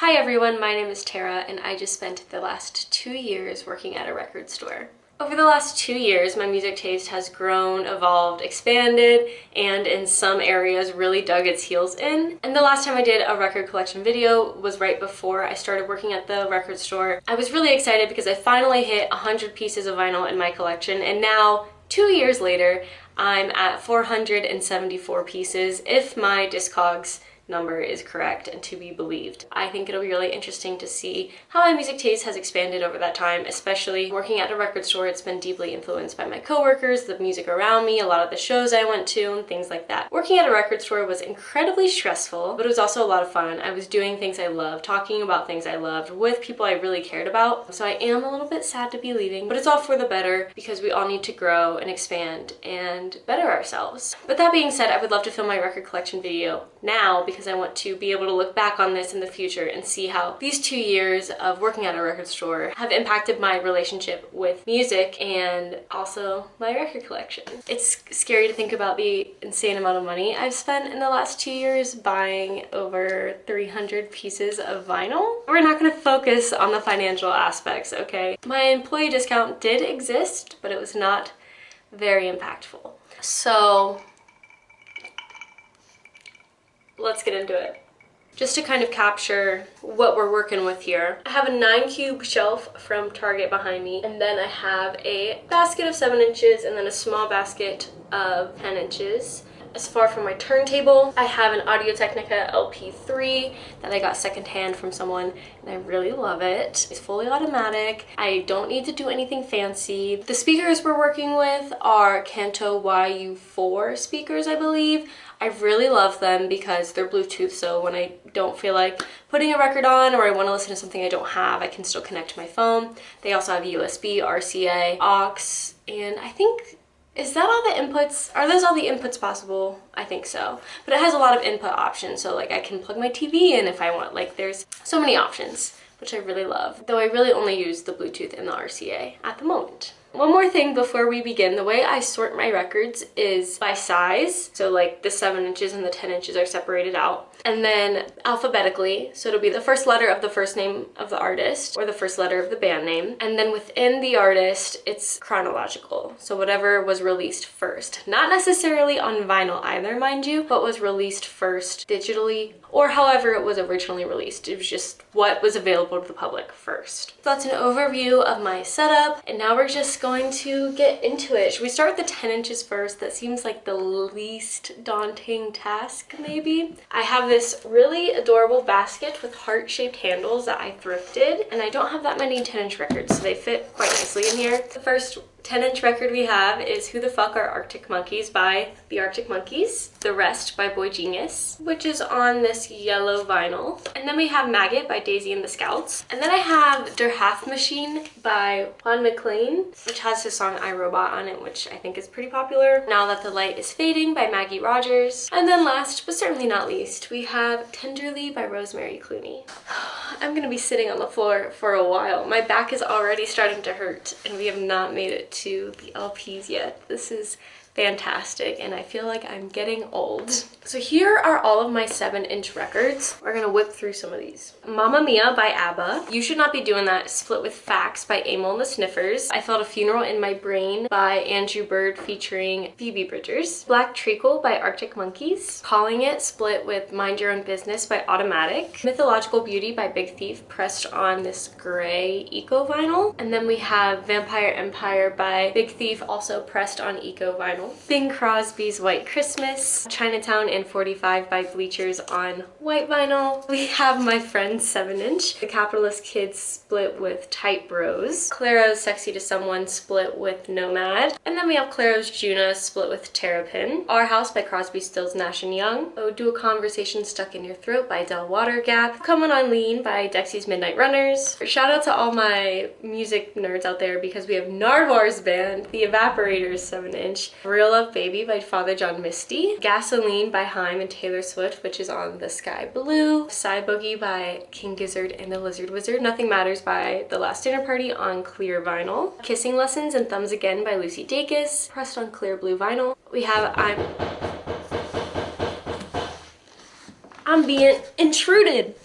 Hi everyone, my name is Tara and I just spent the last 2 years working at a record store. Over the last 2 years, my music taste has grown, evolved, expanded, and in some areas really dug its heels in. And the last time I did a record collection video was right before I started working at the record store. I was really excited because I finally hit 100 pieces of vinyl in my collection, and now 2 years later, I'm at 474 pieces if my Discogs number is correct and to be believed. I think it'll be really interesting to see how my music taste has expanded over that time, especially working at a record store. It's been deeply influenced by my coworkers, the music around me, a lot of the shows I went to, and things like that. Working at a record store was incredibly stressful, but it was also a lot of fun. I was doing things I loved, talking about things I loved with people I really cared about. So I am a little bit sad to be leaving, but it's all for the better because we all need to grow and expand and better ourselves. But that being said, I would love to film my record collection video now because I want to be able to look back on this in the future and see how these 2 years of working at a record store have impacted my relationship with music and also my record collection. It's scary to think about the insane amount of money I've spent in the last 2 years buying over 300 pieces of vinyl. We're not going to focus on the financial aspects, okay? My employee discount did exist, but it was not very impactful. So let's get into it. Just to kind of capture what we're working with here, I have a 9-cube shelf from Target behind me, and then I have a basket of 7 inches and then a small basket of 10 inches. As far from my turntable, I have an Audio-Technica LP3 that I got secondhand from someone, and I really love it. It's fully automatic. I don't need to do anything fancy. The speakers we're working with are Kanto YU4 speakers, I believe. I really love them because they're Bluetooth, so when I don't feel like putting a record on or I want to listen to something I don't have, I can still connect to my phone. They also have USB, RCA, aux, and I think, is that all the inputs? Are those all the inputs possible? I think so. But it has a lot of input options, so like I can plug my TV in if I want. Like there's so many options, which I really love. Though I really only use the Bluetooth and the RCA at the moment. One more thing before we begin, the way I sort my records is by size. So like the 7 inches and the 10 inches are separated out. And then alphabetically, so it'll be the first letter of the first name of the artist or the first letter of the band name. And then within the artist, it's chronological. So whatever was released first. Not necessarily on vinyl either, mind you, but was released first digitally or however it was originally released. It was just what was available to the public first. So that's an overview of my setup. And now we're just going to get into it. Should we start with the 10 inches first? That seems like the least daunting task, maybe. I have this really adorable basket with heart-shaped handles that I thrifted, and I don't have that many 10-inch records, so they fit quite nicely in here. The first 10-inch record we have is Who the Fuck Are Arctic Monkeys by the Arctic Monkeys. The Rest by Boy Genius, which is on this yellow vinyl. And then we have Maggot by Daisy and the Scouts. And then I have Der Half Machine by Juan McLean, which has his song I, Robot on it, which I think is pretty popular. Now That the Light is Fading by Maggie Rogers. And then last, but certainly not least, we have Tenderly by Rosemary Clooney. I'm gonna be sitting on the floor for a while. My back is already starting to hurt, and we have not made it to the LPs yet. This is fantastic, and I feel like I'm getting old. So here are all of my 7-inch records. We're gonna whip through some of these. Mamma Mia by ABBA. You Should Not Be Doing That, split with Facts by Amyl and the Sniffers. I Felt a Funeral in My Brain by Andrew Bird featuring Phoebe Bridgers. Black Treacle by Arctic Monkeys. Calling It, split with Mind Your Own Business by Automatic. Mythological Beauty by Big Thief, pressed on this gray eco vinyl. And then we have Vampire Empire by Big Thief, also pressed on eco vinyl. Bing Crosby's White Christmas, Chinatown and 45 by Bleachers on white vinyl. We have My Friend's 7-inch, The Capitalist Kids split with Tight Bros, Claro's Sexy to Someone split with Nomad, and then we have Claro's Juna split with Terrapin, Our House by Crosby, Stills, Nash & Young, Ode to a Conversation Stuck in Your Throat by Del Water Gap, Coming on Lean by Dexy's Midnight Runners. Shout out to all my music nerds out there because we have Nardwar's band, The Evaporators 7-inch, Real Love Baby by Father John Misty, Gasoline by Haim and Taylor Swift, which is on the Sky Blue, Side Boogie by King Gizzard and the Lizard Wizard, Nothing Matters by The Last Dinner Party on clear vinyl, Kissing Lessons and Thumbs Again by Lucy Dacus, pressed on clear blue vinyl. We have I'm being intruded.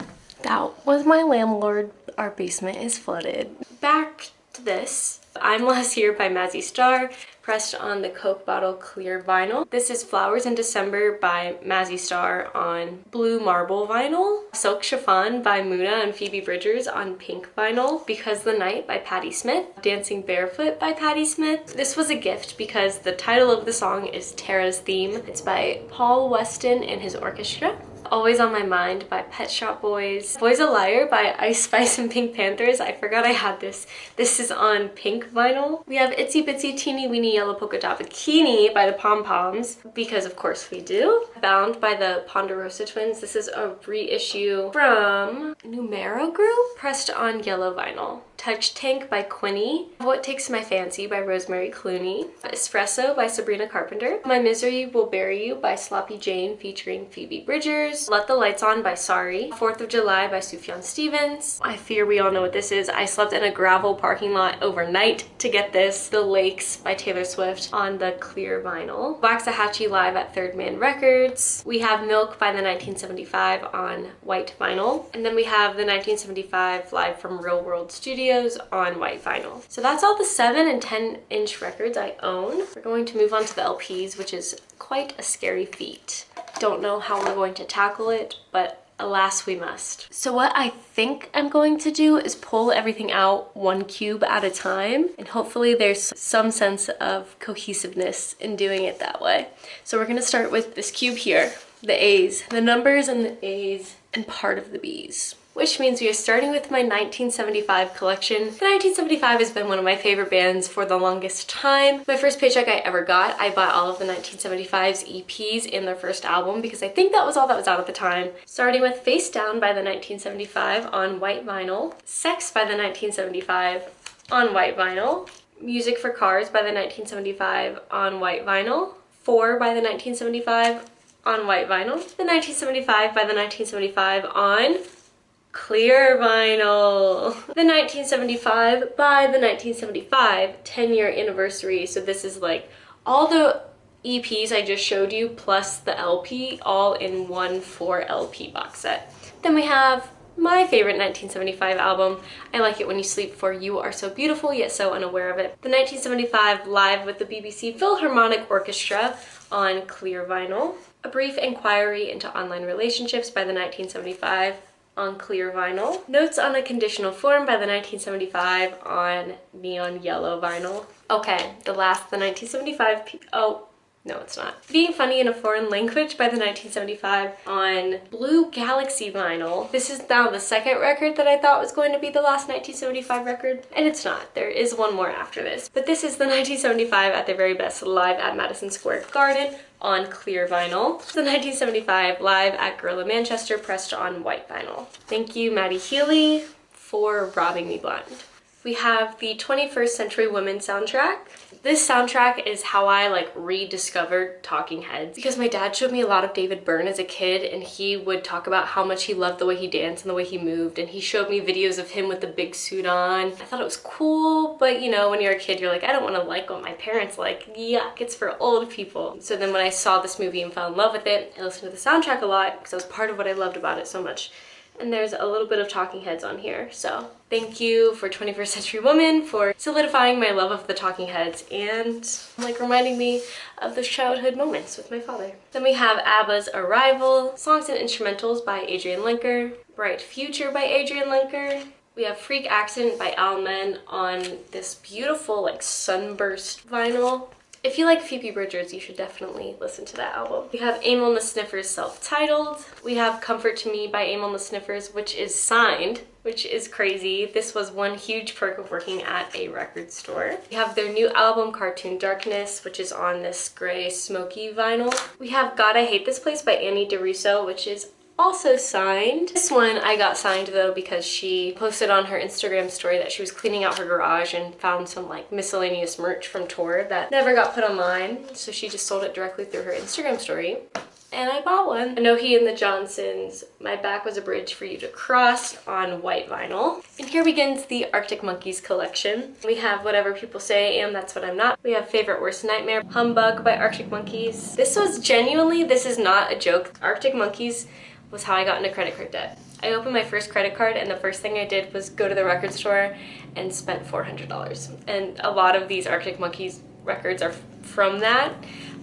That was my landlord. Our basement is flooded. Back to this. I'm Last Year by Mazzy Star, pressed on the Coke bottle clear vinyl. This is Flowers in December by Mazzy Star on blue marble vinyl. Silk Chiffon by Muna and Phoebe Bridgers on pink vinyl. Because the Night by Patti Smith. Dancing Barefoot by Patti Smith. This was a gift because the title of the song is Tara's Theme. It's by Paul Weston and his orchestra. Always on My Mind by Pet Shop Boys. Boy's a Liar by Ice Spice and Pink Panthers. I forgot I had this. This is on pink vinyl. We have Itsy Bitsy Teeny Weeny Yellow Polka Dot Bikini by the Pom Poms, because of course we do. Bound by the Ponderosa Twins. This is a reissue from Numero Group, pressed on yellow vinyl. Touch Tank by Quinny. What Takes My Fancy by Rosemary Clooney. Espresso by Sabrina Carpenter. My Misery Will Bury You by Sloppy Jane featuring Phoebe Bridgers. Let the Lights On by Sorry. 4th of July by Sufjan Stevens. I fear we all know what this is. I slept in a gravel parking lot overnight to get this. The Lakes by Taylor Swift on the clear vinyl. Waxahachie Live at Third Man Records. We have Milk by the 1975 on white vinyl. And then we have the 1975 Live from Real World Studios on white vinyl. So that's all the 7 and 10-inch records I own. We're going to move on to the LPs, which is quite a scary feat. Don't know how we're going to tackle it, but alas we must. So what I think I'm going to do is pull everything out one cube at a time, and hopefully there's some sense of cohesiveness in doing it that way. So we're gonna start with this cube here, the A's, the numbers and the A's, and part of the B's. Which means we are starting with my 1975 collection. The 1975 has been one of my favorite bands for the longest time. My first paycheck I ever got, I bought all of the 1975's EPs in their first album because I think that was all that was out at the time. Starting with Face Down by the 1975 on white vinyl. Sex by the 1975 on white vinyl. Music for Cars by the 1975 on white vinyl. 4 by the 1975 on white vinyl. The 1975 by the 1975 on clear vinyl. The 1975 by the 1975 10-year anniversary. So this is like all the EPs I just showed you plus the LP all in one 4 LP box set. Then we have my favorite 1975 album, I Like It When You Sleep, for You Are So Beautiful Yet So Unaware of It. The 1975 Live with the BBC Philharmonic Orchestra on clear vinyl. A Brief Inquiry into Online Relationships by the 1975 on clear vinyl. Notes on a Conditional Form by the 1975 on neon yellow vinyl. Okay, the 1975, oh, no it's not. Being Funny in a Foreign Language by the 1975 on blue Galaxy vinyl. This is now the second record that I thought was going to be the last 1975 record, and it's not. There is one more after this. But this is the 1975 At Their Very Best Live at Madison Square Garden on clear vinyl. The 1975 Live at Gorilla Manchester, pressed on white vinyl. Thank you, Maddie Healy, for robbing me blind. We have the 21st Century Women soundtrack. This soundtrack is how I like rediscovered Talking Heads, because my dad showed me a lot of David Byrne as a kid, and he would talk about how much he loved the way he danced and the way he moved, and he showed me videos of him with the big suit on. I thought it was cool, but you know, when you're a kid, you're like, I don't want to like what my parents like. Yuck, it's for old people. So then when I saw this movie and fell in love with it, I listened to the soundtrack a lot because that was part of what I loved about it so much. And there's a little bit of Talking Heads on here. So thank you for 21st Century Woman for solidifying my love of the Talking Heads and like reminding me of those childhood moments with my father. Then we have ABBA's Arrival, Songs and Instrumentals by Adrian Lenker, Bright Future by Adrian Lenker. We have Freak Accident by Al Men on this beautiful like sunburst vinyl. If you like Phoebe Bridgers, you should definitely listen to that album. We have Amyl and the Sniffers self-titled. We have Comfort to Me by Amyl and the Sniffers, which is signed, which is crazy. This was one huge perk of working at a record store. We have their new album, Cartoon Darkness, which is on this gray smoky vinyl. We have God I Hate This Place by Annie DeRusso, which is also signed. This one I got signed though because she posted on her Instagram story that she was cleaning out her garage and found some like miscellaneous merch from tour that never got put online, so she just sold it directly through her Instagram story. And I bought one. Anohi and the Johnsons, My Back Was a Bridge for You to Cross on white vinyl. And here begins the Arctic Monkeys collection. We have Whatever People Say I Am, That's What I'm Not. We have Favorite Worst Nightmare, Humbug by Arctic Monkeys. This was genuinely, this is not a joke, Arctic Monkeys was how I got into credit card debt. I opened my first credit card and the first thing I did was go to the record store and spent $400. And a lot of these Arctic Monkeys records are from that.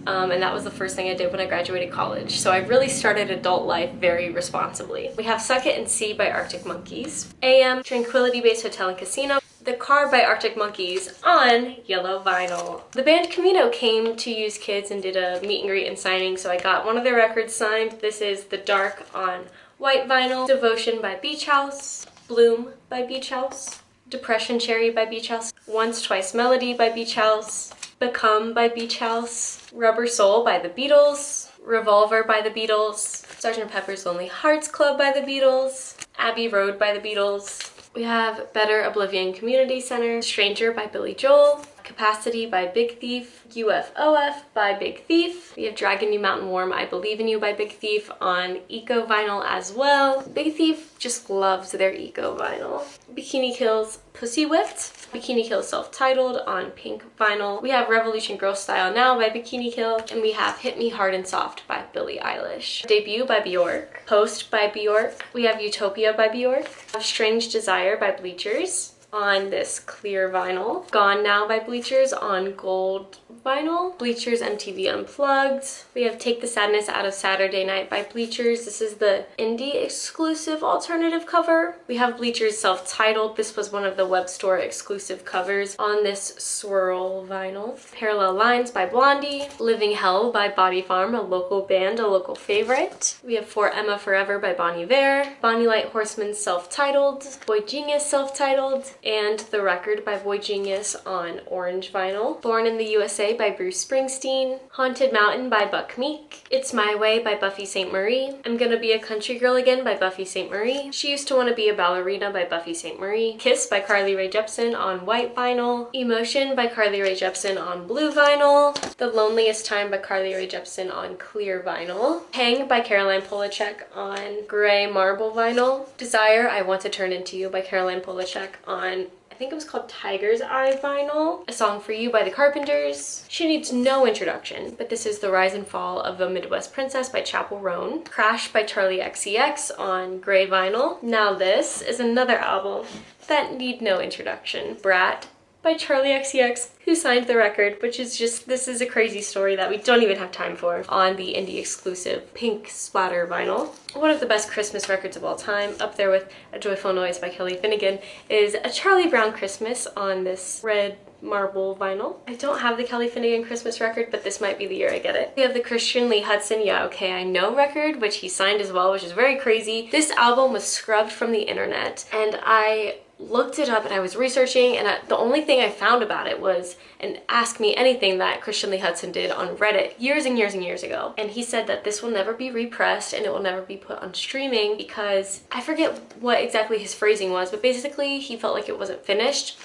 And that was the first thing I did when I graduated college. So I really started adult life very responsibly. We have Suck It and See by Arctic Monkeys. AM, Tranquility Base Hotel and Casino. The Car by Arctic Monkeys on yellow vinyl. The band Camino came to Use Kids and did a meet and greet and signing, so I got one of their records signed. This is The Dark on white vinyl. Devotion by Beach House. Bloom by Beach House. Depression Cherry by Beach House. Once Twice Melody by Beach House. Become by Beach House. Rubber Soul by the Beatles. Revolver by the Beatles. Sgt. Pepper's Lonely Hearts Club by the Beatles. Abbey Road by the Beatles. We have Better Oblivion Community Center. Stranger by Billy Joel. Capacity by Big Thief. UFOF by Big Thief. We have Dragging You Mountain Warm, I Believe in You by Big Thief on eco vinyl as well. Big Thief just loves their eco vinyl. Bikini Kill's Pussy Whipped. Bikini Kill self-titled on pink vinyl. We have Revolution Girl Style Now by Bikini Kill. And we have Hit Me Hard and Soft by Billie Eilish. Debut by Bjork. Post by Bjork. We have Utopia by Bjork. Strange Desire by Bleachers on this clear vinyl. Gone Now by Bleachers on gold vinyl. Bleachers MTV Unplugged. We have Take the Sadness Out of Saturday Night by Bleachers. This is the indie exclusive alternative cover. We have Bleachers self-titled. This was one of the web store exclusive covers on this swirl vinyl. Parallel Lines by Blondie. Living Hell by Body Farm, a local band, a local favorite. We have For Emma Forever by Bon Iver. Bonnie Light Horseman self-titled. Boy Genius self-titled. And The Record by Boy Genius on orange vinyl. Born in the USA by Bruce Springsteen. Haunted Mountain by Buck Meek. It's My Way by Buffy Sainte-Marie. I'm Gonna Be a Country Girl Again by Buffy Sainte-Marie. She Used to Want to Be a Ballerina by Buffy Sainte-Marie. Kiss by Carly Rae Jepsen on white vinyl. Emotion by Carly Rae Jepsen on blue vinyl. The Loneliest Time by Carly Rae Jepsen on clear vinyl. Hang by Caroline Polachek on gray marble vinyl. Desire, I Want to Turn Into You by Caroline Polachek on, I think it was called Tiger's Eye vinyl. A Song for You by the Carpenters. She needs no introduction, but this is The Rise and Fall of a Midwest Princess by Chappell Roan. Crash by Charlie XCX on gray vinyl. Now this is another album that need no introduction. Brat by Charlie XCX, who signed the record, which is just, this is a crazy story that we don't even have time for, on the indie exclusive pink splatter vinyl. One of the best Christmas records of all time, up there with A Joyful Noise by Kelly Finnegan, is A Charlie Brown Christmas on this red marble vinyl. I don't have the Kelly Finnegan Christmas record, but this might be the year I get it. We have the Christian Lee Hudson Yeah Okay I Know record, which he signed as well, which is very crazy. This album was scrubbed from the internet, and I looked it up and I was researching, and the only thing I found about it was an Ask Me Anything that Christian Lee Hudson did on Reddit years and years and years ago. And he said that this will never be repressed and it will never be put on streaming because, I forget what exactly his phrasing was, but basically he felt like it wasn't finished.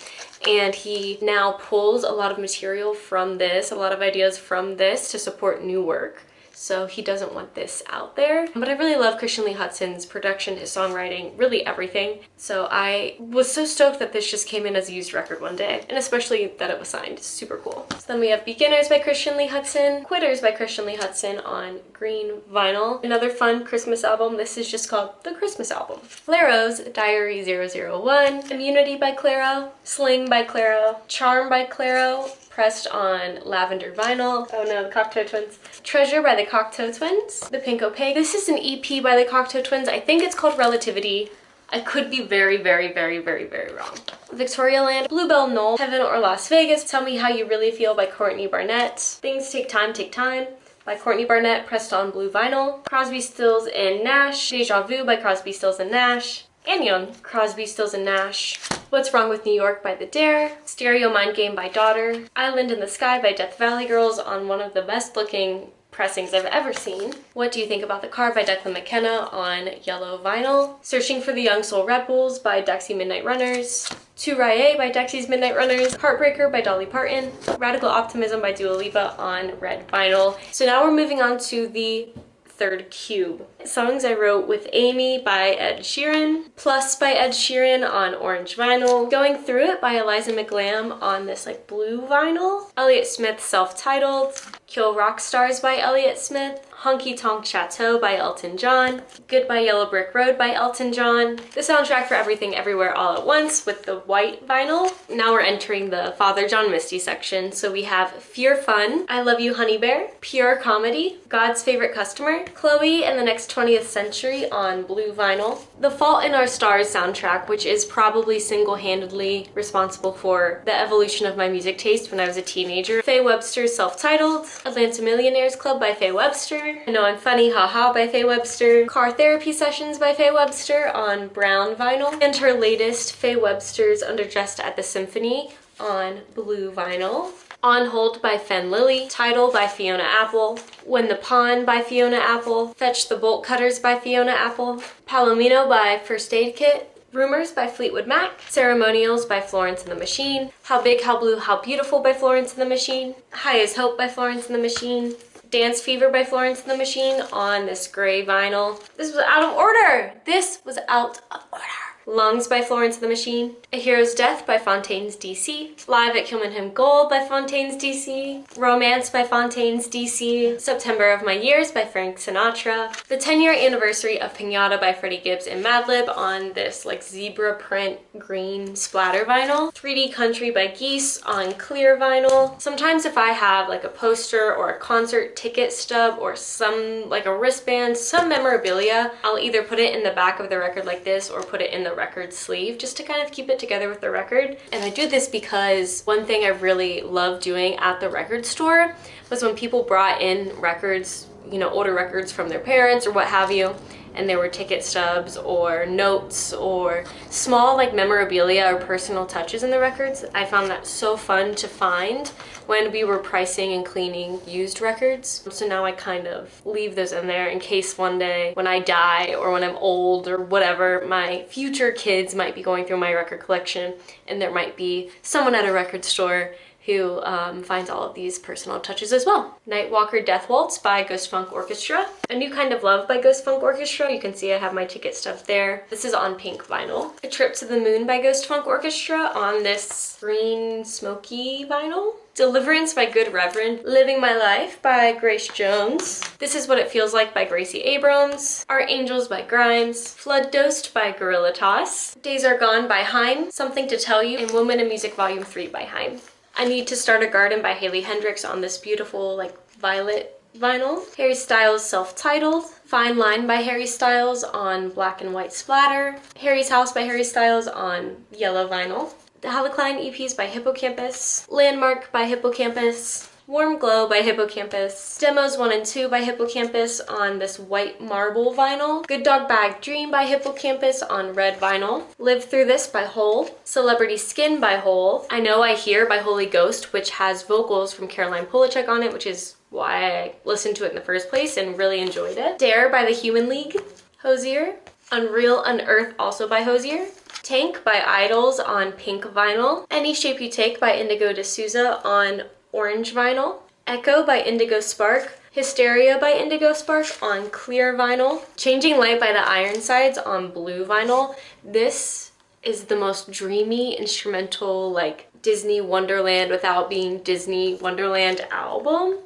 And he now pulls a lot of material from this, a lot of ideas from this to support new work. So he doesn't want this out there. But I really love Christian Lee Hudson's production, his songwriting, really everything. So I was so stoked that this just came in as a used record one day, and especially that it was signed. It's super cool. So then we have Beginners by Christian Lee Hudson, Quitters by Christian Lee Hudson on green vinyl. Another fun Christmas album. This is just called The Christmas Album. Claro's Diary 001, Immunity by Claro, Sling by Claro, Charm by Claro, pressed on lavender vinyl. Oh no, the Cocteau Twins. Treasure by the Cocteau Twins. The Pink Opaque. This is an EP by the Cocteau Twins. I think it's called Relativity. I could be very, very, very, very, very wrong. Victoria Land, Bluebell Knoll, Heaven or Las Vegas, Tell Me How You Really Feel by Courtney Barnett. Things Take Time by Courtney Barnett, pressed on blue vinyl. Crosby, Stills and Nash. Deja Vu by Crosby, Stills and Nash. And Young, Crosby, Stills and Nash. What's Wrong with New York by The Dare. Stereo Mind Game by Daughter. Island in the Sky by Death Valley Girls on one of the best looking pressings I've ever seen. What Do You Think About the Car by Declan McKenna on yellow vinyl. Searching for the Young Soul Red Bulls by Dexy Midnight Runners. To Rye by Dexy's Midnight Runners. Heartbreaker by Dolly Parton. Radical Optimism by Dua Lipa on red vinyl. So now we're moving on to the third cube. Songs I Wrote with Amy by Ed Sheeran. Plus by Ed Sheeran on orange vinyl. Going Through It by Eliza McGlam on this like blue vinyl. Elliott Smith self-titled. Kill Rock Stars by Elliott Smith. Honky Tonk Chateau by Elton John, Goodbye Yellow Brick Road by Elton John, the soundtrack for Everything Everywhere All at Once with the white vinyl. Now we're entering the Father John Misty section. So we have Fear Fun, I Love You Honey Bear, Pure Comedy, God's Favorite Customer, Chloe and the Next 20th Century on blue vinyl, The Fault in Our Stars soundtrack, which is probably single-handedly responsible for the evolution of my music taste when I was a teenager, Faye Webster's Self-Titled, Atlanta Millionaires Club by Faye Webster, I Know I'm Funny, Haha by Faye Webster, Car Therapy Sessions by Faye Webster on brown vinyl, and her latest, Faye Webster's Underdressed at the Symphony on blue vinyl. On Hold by Fen Lily, Title by Fiona Apple, When the Pawn by Fiona Apple, Fetch the Bolt Cutters by Fiona Apple, Palomino by First Aid Kit, Rumors by Fleetwood Mac, Ceremonials by Florence and the Machine, How Big, How Blue, How Beautiful by Florence and the Machine, High as Hope by Florence and the Machine, Dance Fever by Florence and the Machine on this gray vinyl. This was out of order! This was out of order. Lungs by Florence and the Machine, A Hero's Death by Fontaine's DC, Live at Kilmanham Gold by Fontaine's DC, Romance by Fontaine's DC, September of My Years by Frank Sinatra, the 10-year anniversary of Piñata by Freddie Gibbs and Madlib on this like zebra print green splatter vinyl, 3D Country by Geese on clear vinyl. Sometimes if I have like a poster or a concert ticket stub or some like a wristband, some memorabilia, I'll either put it in the back of the record like this or put it in the record sleeve just to kind of keep it together with the record. And I do this because one thing I really love doing at the record store was when people brought in records, you know, older records from their parents or what have you, and there were ticket stubs or notes or small like memorabilia or personal touches in the records. I found that so fun to find when we were pricing and cleaning used records. So now I kind of leave those in there in case one day when I die or when I'm old or whatever, my future kids might be going through my record collection and there might be someone at a record store who finds all of these personal touches as well. Nightwalker Death Waltz by Ghost Funk Orchestra. A New Kind of Love by Ghost Funk Orchestra. You can see I have my ticket stuff there. This is on pink vinyl. A Trip to the Moon by Ghost Funk Orchestra on this green smoky vinyl. Deliverance by Good Reverend. Living My Life by Grace Jones. This Is What It Feels Like by Gracie Abrams. Our Angels by Grimes. Flood Dosed by Gorilla Toss. Days Are Gone by Haim. Something to Tell You, and Woman in Music Volume 3 by Haim. I Need to Start a Garden by Haley Hendricks on this beautiful like violet vinyl. Harry Styles Self-Titled. Fine Line by Harry Styles on black and white splatter. Harry's House by Harry Styles on yellow vinyl. The Halocline EPs by Hippocampus. Landmark by Hippocampus. Warm Glow by Hippocampus, Demos 1 and 2 by Hippocampus on this white marble vinyl, Good Dog Bag Dream by Hippocampus on red vinyl, Live Through This by Hole, Celebrity Skin by Hole, I Know I Hear by Holy Ghost, which has vocals from Caroline Polachek on it, which is why I listened to it in the first place and really enjoyed it, Dare by the Human League, Hosier, Unreal Unearth also by Hosier, Tank by Idols on pink vinyl, Any Shape You Take by Indigo D'Souza on orange vinyl, Echo by Indigo Spark, Hysteria by Indigo Spark on clear vinyl, Changing Light by the Ironsides on blue vinyl. This is the most dreamy instrumental like Disney Wonderland without being Disney Wonderland album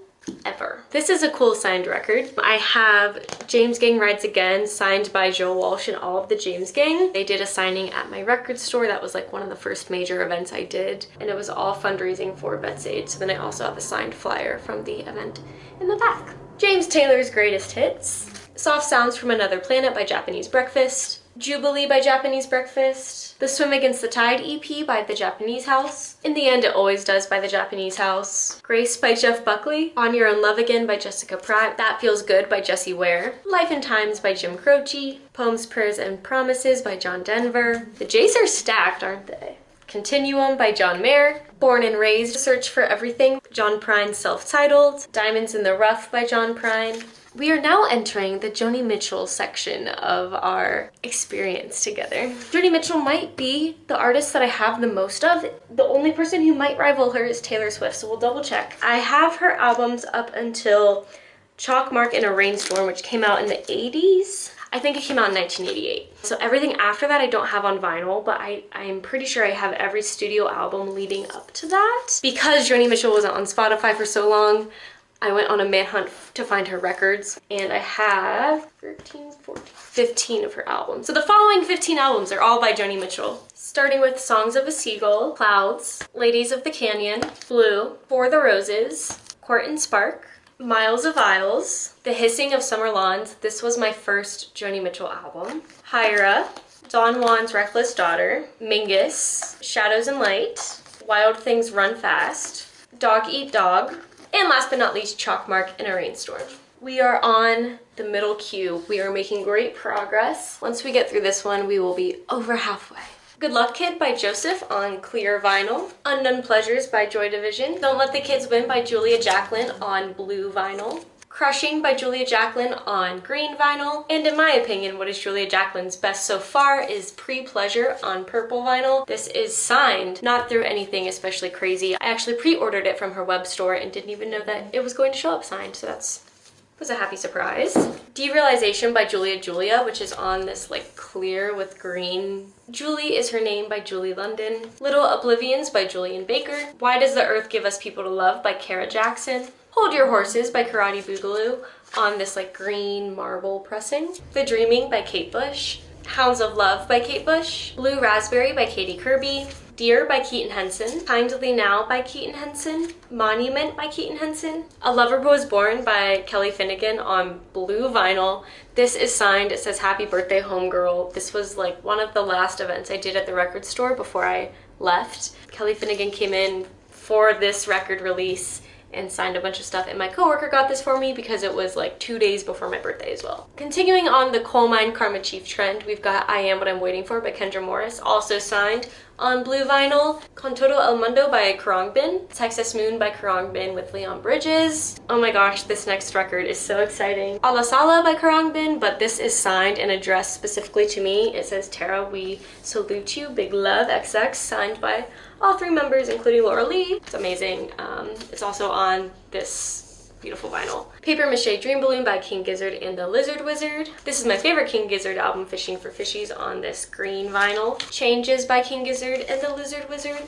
ever. This is a cool signed record. I have James Gang Rides Again signed by Joe Walsh and all of the James Gang. They did a signing at my record store. That was like one of the first major events I did, and it was all fundraising for Bet's Aid. So then I also have a signed flyer from the event in the back. James Taylor's Greatest Hits. Soft Sounds from Another Planet by Japanese Breakfast. Jubilee by Japanese Breakfast, The Swim Against the Tide EP by The Japanese House, In the End It Always Does by The Japanese House, Grace by Jeff Buckley, On Your Own Love Again by Jessica Pratt, That Feels Good by Jessie Ware, Life and Times by Jim Croce, Poems, Prayers, and Promises by John Denver. The J's are stacked, aren't they? Continuum by John Mayer, Born and Raised, Search for Everything, John Prine Self-Titled, Diamonds in the Rough by John Prine. We are now entering the Joni Mitchell section of our experience together. Joni Mitchell might be the artist that I have the most of. The only person who might rival her is Taylor Swift, so we'll double check. I have her albums up until Chalk Mark in a Rainstorm, which came out in the 80s. I think it came out in 1988. So everything after that I don't have on vinyl, but I'm pretty sure I have every studio album leading up to that. Because Joni Mitchell wasn't on Spotify for so long, I went on a manhunt to find her records, and I have 13, 14, 15 of her albums. So the following 15 albums are all by Joni Mitchell. Starting with Songs of a Seagull, Clouds, Ladies of the Canyon, Blue, For the Roses, Court and Spark, Miles of Isles, The Hissing of Summer Lawns. This was my first Joni Mitchell album. Hyra, Don Juan's Reckless Daughter, Mingus, Shadows and Light, Wild Things Run Fast, Dog Eat Dog, and last but not least, Chalkmark in a Rainstorm. We are on the middle cube. We are making great progress. Once we get through this one, we will be over halfway. Good Luck Kid by Joseph on clear vinyl. Unknown Pleasures by Joy Division. Don't Let the Kids Win by Julia Jacqueline on blue vinyl. Crushing by Julia Jacqueline on green vinyl. And in my opinion, what is Julia Jacqueline's best so far is Pre-Pleasure on purple vinyl. This is signed, not through anything especially crazy. I actually pre-ordered it from her web store and didn't even know that it was going to show up signed, so was a happy surprise. Derealization by Julia, which is on this like clear with green. Julie is Her Name by Julie London. Little Oblivions by Julian Baker. Why Does the Earth Give Us People to Love by Kara Jackson. Hold Your Horses by Karate Boogaloo on this like green marble pressing. The Dreaming by Kate Bush. Hounds of Love by Kate Bush. Blue Raspberry by Katie Kirby. Dear by Keaton Henson. Kindly Now by Keaton Henson. Monument by Keaton Henson. A Lover Was Born by Kelly Finnegan on blue vinyl. This is signed. It says Happy Birthday Homegirl. This was like one of the last events I did at the record store before I left. Kelly Finnegan came in for this record release and signed a bunch of stuff, and my coworker got this for me because it was like 2 days before my birthday as well. Continuing on the Coal Mine Karma Chief trend, we've got I Am What I'm Waiting For by Kendra Morris, also signed on blue vinyl. Con Todo El Mundo by Khruangbin. Texas Moon by Khruangbin with Leon Bridges. Oh my gosh, this next record is so exciting. A La Sala by Khruangbin, but this is signed and addressed specifically to me. It says, Tara, we salute you, big love, XX, signed by all 3 members, including Laura Lee. It's amazing. It's also on this beautiful vinyl. Paper Mache Dream Balloon by King Gizzard and the Lizard Wizard. This is my favorite King Gizzard album, Fishing for Fishies, on this green vinyl. Changes by King Gizzard and the Lizard Wizard.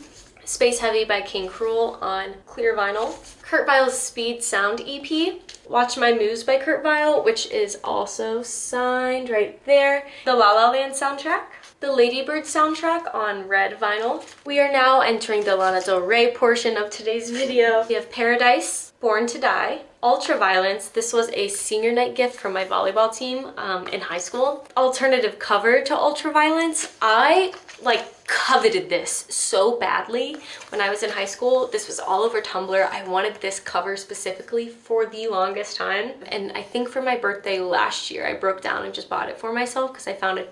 Space Heavy by King Cruel on clear vinyl. Kurt Vile's Speed Sound EP. Watch My Moves by Kurt Vile, which is also signed right there. The La La Land soundtrack. The Lady Bird soundtrack on red vinyl. We are now entering the Lana Del Rey portion of today's video. We have Paradise, Born to Die, Ultraviolence. This was a senior night gift from my volleyball team in high school. Alternative cover to Ultraviolence. I coveted this so badly when I was in high school. This was all over Tumblr. I wanted this cover specifically for the longest time. And I think for my birthday last year, I broke down and just bought it for myself because I found a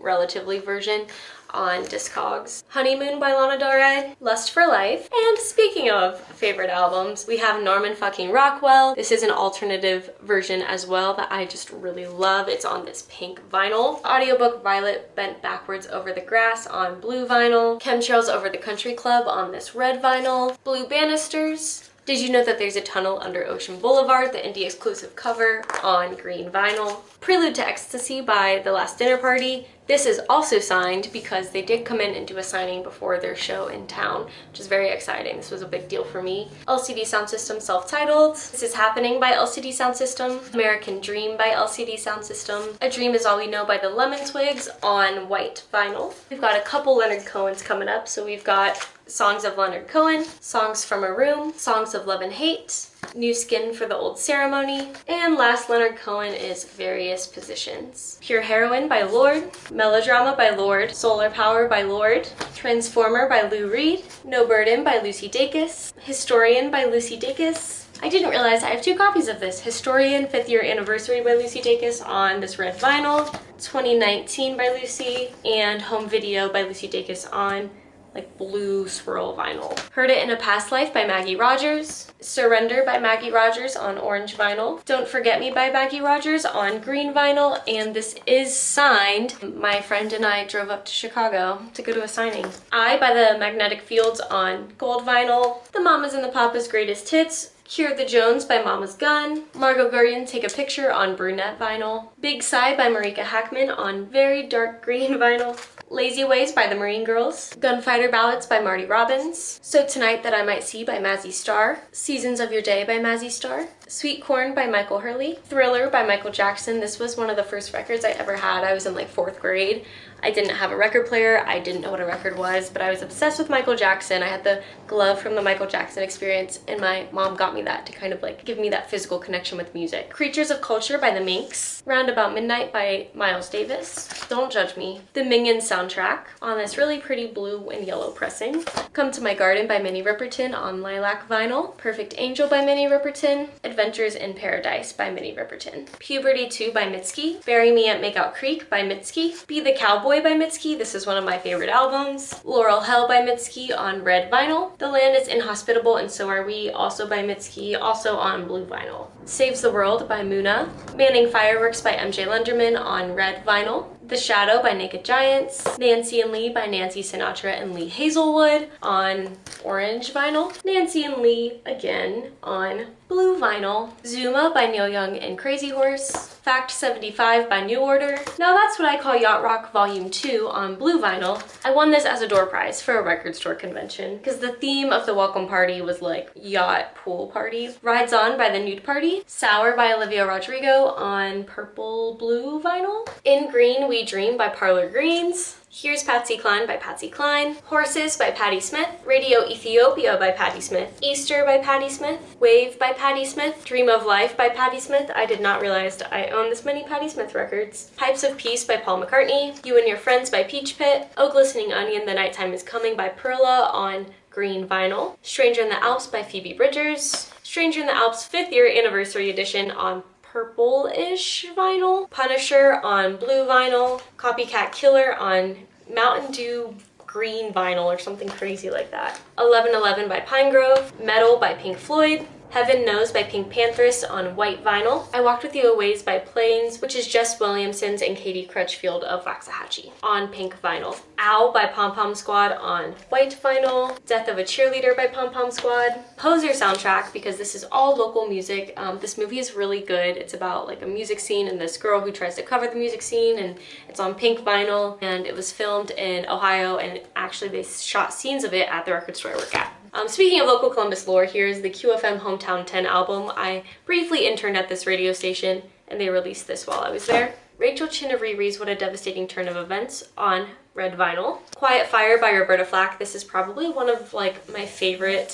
relatively version on Discogs. Honeymoon by Lana Del Rey, Lust for Life, and speaking of favorite albums, we have Norman fucking Rockwell. This is an alternative version as well that I just really love. It's on this pink vinyl. Audiobook Violet Bent Backwards Over the Grass on blue vinyl. Chemtrails Over the Country Club on this red vinyl. Blue Banisters. Did you know that there's a tunnel under Ocean Boulevard, the indie exclusive cover on green vinyl. Prelude to Ecstasy by The Last Dinner Party. This is also signed because they did come in and do a signing before their show in town, which is very exciting. This was a big deal for me. LCD Soundsystem self-titled. This is Happening by LCD Soundsystem. American Dream by LCD Soundsystem. A Dream Is All We Know by the Lemon Twigs on white vinyl. We've got a couple Leonard Cohens coming up. So we've got Songs of Leonard Cohen, Songs from a Room, Songs of Love and Hate, New Skin for the Old Ceremony, and last Leonard Cohen is Various Positions. Pure Heroine by Lorde, Melodrama by Lorde, Solar Power by Lorde, Transformer by Lou Reed, No Burden by Lucy Dacus, Historian by Lucy Dacus. I didn't realize I have 2 copies of this. Historian 5th Year Anniversary by Lucy Dacus on this red vinyl, 2019 by Lucy, and Home Video by Lucy Dacus on blue swirl vinyl. Heard It in a Past Life by Maggie Rogers. Surrender by Maggie Rogers on orange vinyl. Don't Forget Me by Maggie Rogers on green vinyl, and this is signed. My friend and I drove up to Chicago to go to a signing. I by the Magnetic Fields on gold vinyl. The Mamas and the Papas Greatest Hits, Cure the Jones by Mama's Gun. Margot Guryan, Take a Picture on brunette vinyl. Big Sigh by Marika Hackman on very dark green vinyl. Lazy Ways by the Marine Girls. Gunfighter Ballads by Marty Robbins. So Tonight That I Might See by Mazzy Star. Seasons of Your Day by Mazzy Star. Sweet Corn by Michael Hurley. Thriller by Michael Jackson. This was one of the first records I ever had. I was in like 4th grade. I didn't have a record player. I didn't know what a record was, but I was obsessed with Michael Jackson. I had the glove from the Michael Jackson Experience, and my mom got me that to kind of like give me that physical connection with music. Creatures of Culture by the Minks. Round About Midnight by Miles Davis. Don't Judge Me. The Minions soundtrack on this really pretty blue and yellow pressing. Come to My Garden by Minnie Riperton on lilac vinyl. Perfect Angel by Minnie Riperton. Adventures in Paradise by Minnie Riperton. Puberty 2 by Mitski. Bury Me at Makeout Creek by Mitski. Be the Cowboy by Mitski. This is one of my favorite albums. Laurel Hell by Mitski on red vinyl. The Land is Inhospitable and So Are We, also by Mitski, also on blue vinyl. Saves the World by Muna. Manning Fireworks by MJ Lenderman on red vinyl. The Shadow by Naked Giants. Nancy and Lee by Nancy Sinatra and Lee Hazelwood on orange vinyl. Nancy and Lee again on blue vinyl. Zuma by Neil Young and Crazy Horse. Fact 75 by New Order. Now that's what I call Yacht Rock Volume 2 on blue vinyl. I won this as a door prize for a record store convention because the theme of the welcome party was like yacht pool party. Rides On by the Nude Party. Sour by Olivia Rodrigo on purple blue vinyl. In Green We Dream by Parlor Greens. Here's Patsy Cline by Patsy Cline. Horses by Patti Smith. Radio Ethiopia by Patti Smith. Easter by Patti Smith. Wave by Patti Smith. Dream of Life by Patti Smith. I did not realize I owned this many Patti Smith records. Pipes of Peace by Paul McCartney. You and Your Friends by Peach Pit. Oh Glistening Onion, The Nighttime Is Coming by Perla on green vinyl. Stranger in the Alps by Phoebe Bridgers. Stranger in the Alps 5th year anniversary edition on purple-ish vinyl. Punisher on blue vinyl. Copycat Killer on Mountain Dew green vinyl or something crazy like that. 1111 by Pinegrove. Metal by Pink Floyd. Heaven Knows by Pink Panthers on white vinyl. I Walked With You a Ways by Plains, which is Jess Williamson's and Katie Crutchfield of Waxahachie on pink vinyl. Ow by Pom Pom Squad on white vinyl. Death of a Cheerleader by Pom Pom Squad. Poser soundtrack, because this is all local music. This movie is really good. It's about like a music scene and this girl who tries to cover the music scene, and it's on pink vinyl, and it was filmed in Ohio, and actually they shot scenes of it at the record store I work at. Speaking of local Columbus lore, here's the QFM Hometown 10 album. I briefly interned at this radio station and they released this while I was there. Rachel Chin of Riri's What a Devastating Turn of Events on red vinyl. Quiet Fire by Roberta Flack. This is probably one of like my favorite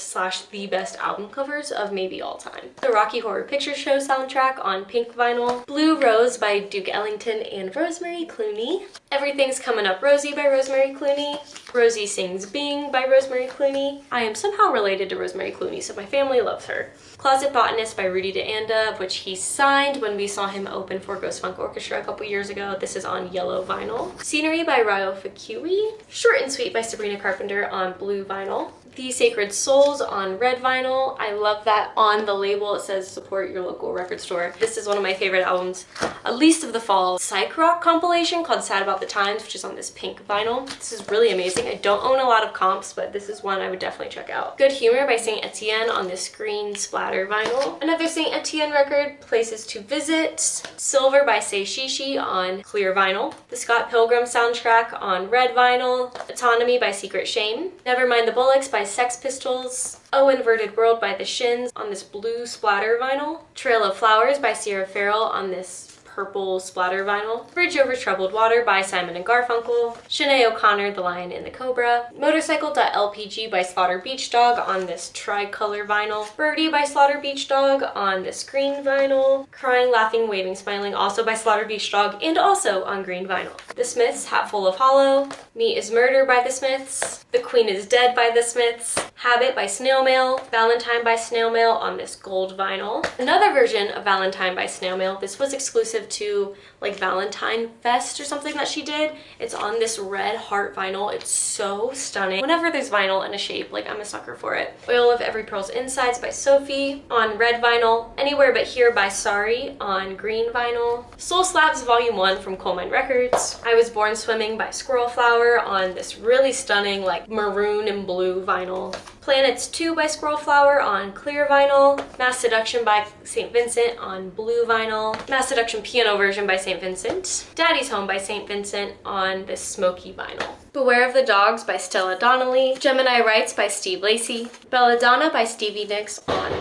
/ the best album covers of maybe all time. The Rocky Horror Picture Show soundtrack on pink vinyl. Blue Rose by Duke Ellington and Rosemary Clooney. Everything's Coming Up Rosie by Rosemary Clooney. Rosie Sings Bing by Rosemary Clooney. I am somehow related to Rosemary Clooney, so my family loves her. Closet Botanist by Rudy DeAnda, of which he signed when we saw him open for Ghost Funk Orchestra a couple years ago. This is on yellow vinyl. Scenery by Ryo Fakui. Short and Sweet by Sabrina Carpenter on blue vinyl. The Sacred Souls on red vinyl. I love that on the label it says support your local record store. This is one of my favorite albums, at least of the fall. Psych rock compilation called Sad About the Times, which is on this pink vinyl. This is really amazing. I don't own a lot of comps, but this is one I would definitely check out. Good Humor by Saint Etienne on this green splatter vinyl. Another Saint Etienne record, Places to Visit. Silver by Say Shishi on clear vinyl. The Scott Pilgrim soundtrack on red vinyl. Autonomy by Secret Shame. Nevermind the Bullocks by Sex Pistols. Oh Inverted World by The Shins on this blue splatter vinyl. Trail of Flowers by Sierra Farrell on this purple splatter vinyl. Bridge Over Troubled Water by Simon and Garfunkel. Sinead O'Connor, The Lion and the Cobra. Motorcycle.lpg by Slaughter Beach Dog on this tricolor vinyl. Birdie by Slaughter Beach Dog on this green vinyl. Crying, Laughing, Waving, Smiling, also by Slaughter Beach Dog and also on green vinyl. The Smiths, Hatful of Hollow. Me Is Murder by The Smiths. The Queen Is Dead by The Smiths. Habit by Snail Mail. Valentine by Snail Mail on this gold vinyl. Another version of Valentine by Snail Mail. This was exclusive to like Valentine Fest or something that she did. It's on this red heart vinyl. It's so stunning. Whenever there's vinyl in a shape, like I'm a sucker for it. Oil of Every Pearl's Insides by Sophie on red vinyl. Anywhere But Here by Sorry on green vinyl. Soul Slabs Volume 1 from Coal Mine Records. I Was Born Swimming by Squirrel Flower on this really stunning like maroon and blue vinyl. Planets 2 by Squirrel Flower on clear vinyl. Mass Seduction by St. Vincent on blue vinyl. Mass Seduction piano version by St. Vincent. Daddy's Home by St. Vincent on this smoky vinyl. Beware of the Dogs by Stella Donnelly. Gemini Rights by Steve Lacy. Belladonna by Stevie Nicks on...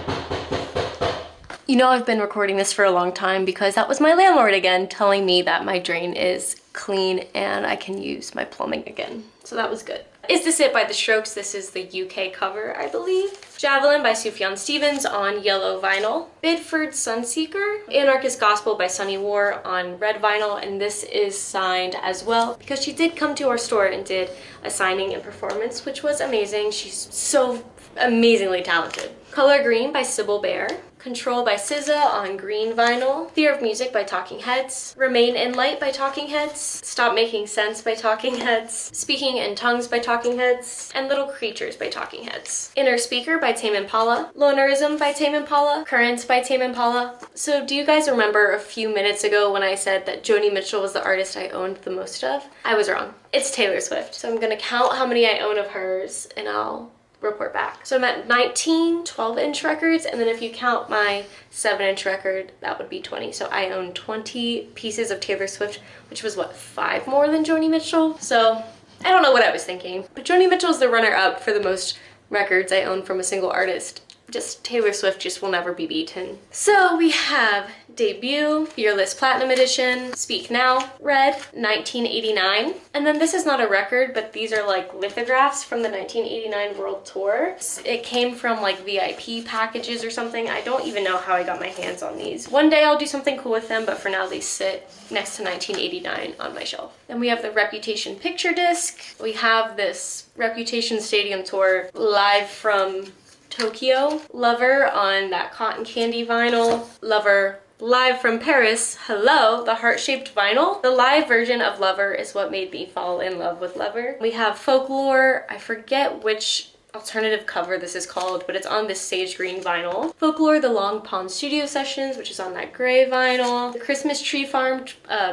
You know I've been recording this for a long time because that was my landlord again telling me that my drain is clean and I can use my plumbing again. So that was good. Is This It by The Strokes? This is the UK cover, I believe. Javelin by Sufjan Stevens on yellow vinyl. Bidford Sunseeker. Anarchist Gospel by Sunny War on red vinyl, and this is signed as well because she did come to our store and did a signing and performance, which was amazing. She's so amazingly talented. Color Green by Sybil Bear. Control by SZA on green vinyl. Fear of Music by Talking Heads. Remain in Light by Talking Heads. Stop Making Sense by Talking Heads. Speaking in Tongues by Talking Heads. And Little Creatures by Talking Heads. Inner Speaker by Tame Impala. Lonerism by Tame Impala. Currents by Tame Impala. So do you guys remember a few minutes ago when I said that Joni Mitchell was the artist I owned the most of? I was wrong. It's Taylor Swift. So I'm gonna count how many I own of hers and I'll report back. So I'm at 19 12-inch records, and then if you count my 7-inch record, that would be 20. So I own 20 pieces of Taylor Swift, which was what, 5 more than Joni Mitchell? So I don't know what I was thinking, but Joni Mitchell's the runner-up for the most records I own from a single artist. Just Taylor Swift just will never be beaten. So we have Debut, Fearless Platinum Edition, Speak Now, Red, 1989. And then this is not a record, but these are like lithographs from the 1989 World Tour. It came from like VIP packages or something. I don't even know how I got my hands on these. One day I'll do something cool with them, but for now they sit next to 1989 on my shelf. Then we have the Reputation picture disc. We have this Reputation Stadium Tour live from Tokyo. Lover on that cotton candy vinyl. Lover live from Paris. Hello, the heart-shaped vinyl. The live version of Lover is what made me fall in love with Lover. We have Folklore. I forget which alternative cover this is called, but it's on this sage green vinyl. Folklore, the Long Pond Studio Sessions, which is on that gray vinyl. The Christmas Tree Farm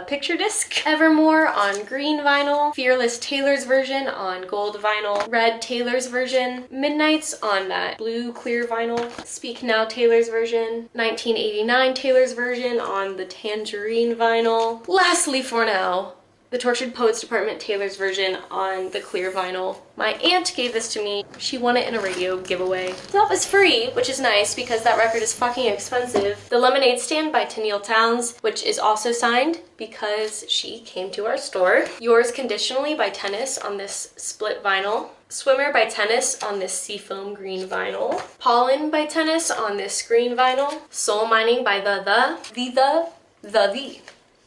picture disc. Evermore on green vinyl. Fearless Taylor's version on gold vinyl. Red Taylor's version. Midnights on that blue clear vinyl. Speak Now Taylor's version. 1989 Taylor's version on the tangerine vinyl. Lastly for now, the Tortured Poets Department Taylor's version on the clear vinyl. My aunt gave this to me. She won it in a radio giveaway. So that was free, which is nice because that record is fucking expensive. The Lemonade Stand by Tennille Townes, which is also signed because she came to our store. Yours Conditionally by Tennis on this split vinyl. Swimmer by Tennis on this seafoam green vinyl. Pollen by Tennis on this green vinyl. Soul Mining by the.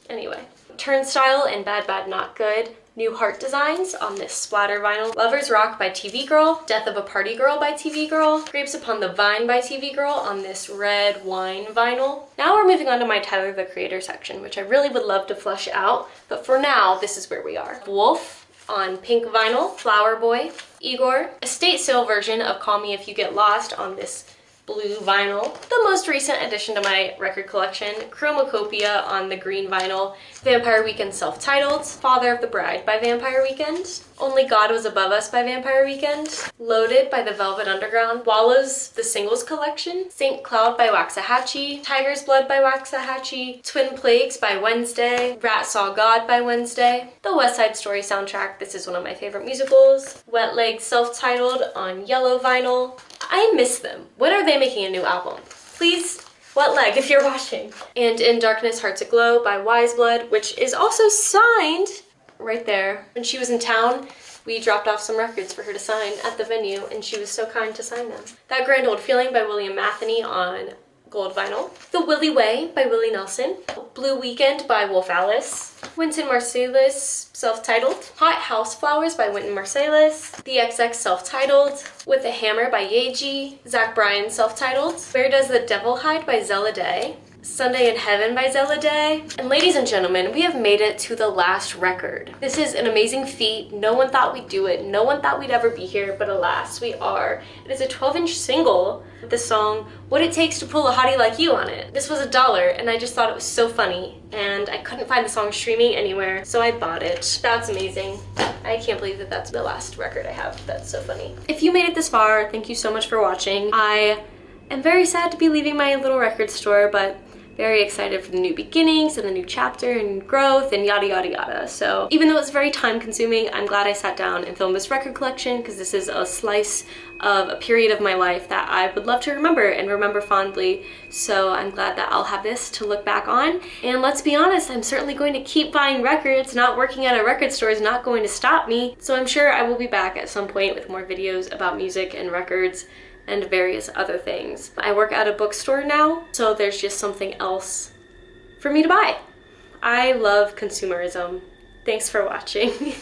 Anyway. Turnstile and Bad Bad Not Good. New Heart Designs on this splatter vinyl. Lovers Rock by TV Girl. Death of a Party Girl by TV Girl. Grapes Upon the Vine by TV Girl on this red wine vinyl. Now we're moving on to my Tyler the Creator section, which I really would love to flush out, but for now, this is where we are. Wolf on pink vinyl. Flower Boy. Igor. Estate sale version of Call Me If You Get Lost on this blue vinyl. The most recent addition to my record collection, Chromacopia on the green vinyl. Vampire Weekend Self-Titled. Father of the Bride by Vampire Weekend. Only God Was Above Us by Vampire Weekend. Loaded by the Velvet Underground. Wallows, the Singles Collection. St. Cloud by Waxahachie. Tiger's Blood by Waxahachie. Twin Plagues by Wednesday. Rat Saw God by Wednesday. The West Side Story soundtrack. This is one of my favorite musicals. Wet Leg Self-Titled on yellow vinyl. I miss them. When are they making a new album? Please, Wet Leg if you're watching. And In Darkness Hearts Aglow by Wise Blood, which is also signed right there. When she was in town, we dropped off some records for her to sign at the venue, and she was so kind to sign them. That Grand Old Feeling by William Matheny on gold vinyl. The Willie Way by Willie Nelson. Blue Weekend by Wolf Alice. Wynton Marsalis, self-titled. Hot House Flowers by Wynton Marsalis. The XX, self-titled. With a Hammer by Yeji. Zach Bryan, self-titled. Where Does the Devil Hide by Zella Day. Sunday in Heaven by Zella Day. And ladies and gentlemen, we have made it to the last record. This is an amazing feat. No one thought we'd do it. No one thought we'd ever be here, but alas, we are. It is a 12-inch single with the song What It Takes to Pull a Hottie Like You on it. This was $1 and I just thought it was so funny, and I couldn't find the song streaming anywhere, so I bought it. That's amazing. I can't believe that that's the last record I have. That's so funny. If you made it this far, thank you so much for watching. I am very sad to be leaving my little record store, but very excited for the new beginnings and the new chapter and growth and yada yada yada. So even though it's very time consuming, I'm glad I sat down and filmed this record collection, because this is a slice of a period of my life that I would love to remember and remember fondly. So I'm glad that I'll have this to look back on. And let's be honest, I'm certainly going to keep buying records. Not working at a record store is not going to stop me. So I'm sure I will be back at some point with more videos about music and records and various other things. I work at a bookstore now, so there's just something else for me to buy. I love consumerism. Thanks for watching.